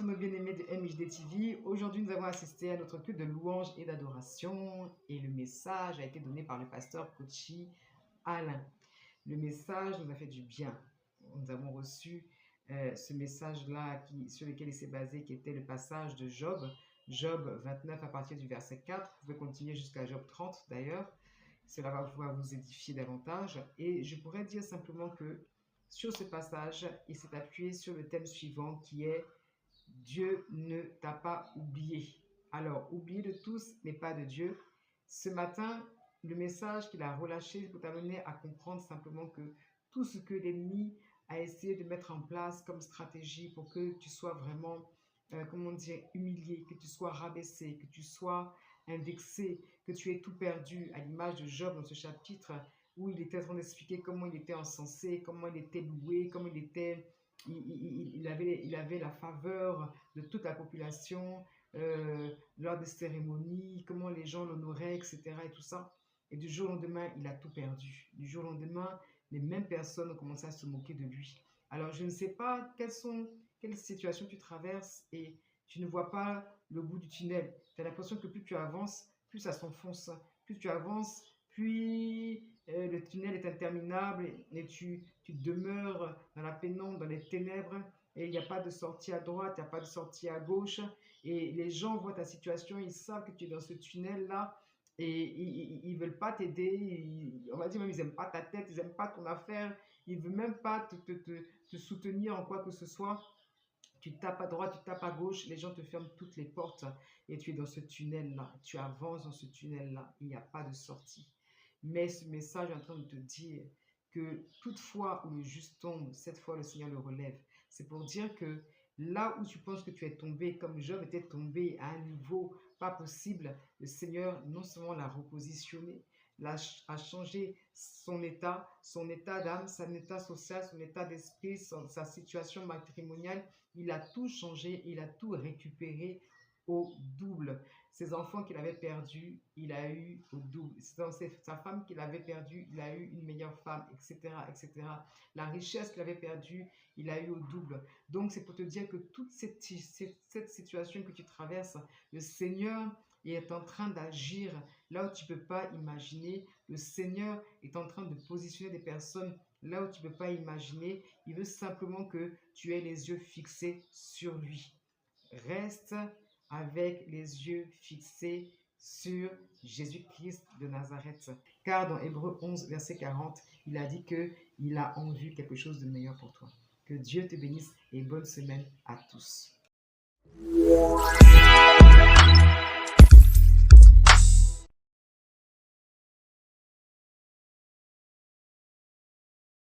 nos bien-aimés de MHD TV. Aujourd'hui, nous avons assisté à notre culte de louange et d'adoration et le message a été donné par le pasteur Kochi Alain. Le message nous a fait du bien. Nous avons reçu ce message-là sur lequel il s'est basé, qui était le passage de Job, Job 29 à partir du verset 4. Vous pouvez continuer jusqu'à Job 30 d'ailleurs. Cela va pouvoir vous édifier davantage. Et je pourrais dire simplement que sur ce passage, il s'est appuyé sur le thème suivant qui est Dieu ne t'a pas oublié. Alors, oublier de tous, mais pas de Dieu. Ce matin, le message qu'il a relâché pour t'amener à comprendre simplement que tout ce que l'ennemi a essayé de mettre en place comme stratégie pour que tu sois vraiment, humilié, que tu sois rabaissé, que tu sois indexé, que tu aies tout perdu, à l'image de Job dans ce chapitre où il était en train d'expliquer comment il était encensé, comment il était loué, comment il avait la faveur de toute la population lors des cérémonies, comment les gens l'honoraient, etc. et tout ça. Et du jour au lendemain, il a tout perdu. Du jour au lendemain, les mêmes personnes ont commencé à se moquer de lui. Alors, je ne sais pas quelles situations tu traverses et tu ne vois pas le bout du tunnel. Tu as l'impression que plus tu avances, plus ça s'enfonce. Plus tu avances, plus le tunnel est interminable et tu demeures dans la pénombre, dans les ténèbres et il n'y a pas de sortie à droite, il n'y a pas de sortie à gauche et les gens voient ta situation, ils savent que tu es dans ce tunnel-là et ils ne veulent pas t'aider, on va dire même ils n'aiment pas ta tête, ils n'aiment pas ton affaire, ils ne veulent même pas te soutenir en quoi que ce soit. Tu tapes à droite, tu tapes à gauche, les gens te ferment toutes les portes et tu es dans ce tunnel-là. Tu avances dans ce tunnel-là. Il n'y a pas de sortie. Mais ce message est en train de te dire que toutefois où le juste tombe, cette fois le Seigneur le relève. C'est pour dire que là où tu penses que tu es tombé, comme Job était tombé à un niveau pas possible, le Seigneur non seulement l'a repositionné, a changé son état d'âme, son état social, son état d'esprit, sa situation matrimoniale. Il a tout changé, il a tout récupéré au double. Ses enfants qu'il avait perdus, il a eu au double. Sa femme qu'il avait perdue, il a eu une meilleure femme, etc., etc. La richesse qu'il avait perdue, il a eu au double. Donc, c'est pour te dire que toute cette situation que tu traverses, le Seigneur est en train d'agir là où tu ne peux pas imaginer. Le Seigneur est en train de positionner des personnes là où tu ne peux pas imaginer. Il veut simplement que tu aies les yeux fixés sur lui. Reste avec les yeux fixés sur Jésus-Christ de Nazareth. Car dans Hébreux 11, verset 40, il a dit qu'il a en vue quelque chose de meilleur pour toi. Que Dieu te bénisse et bonne semaine à tous.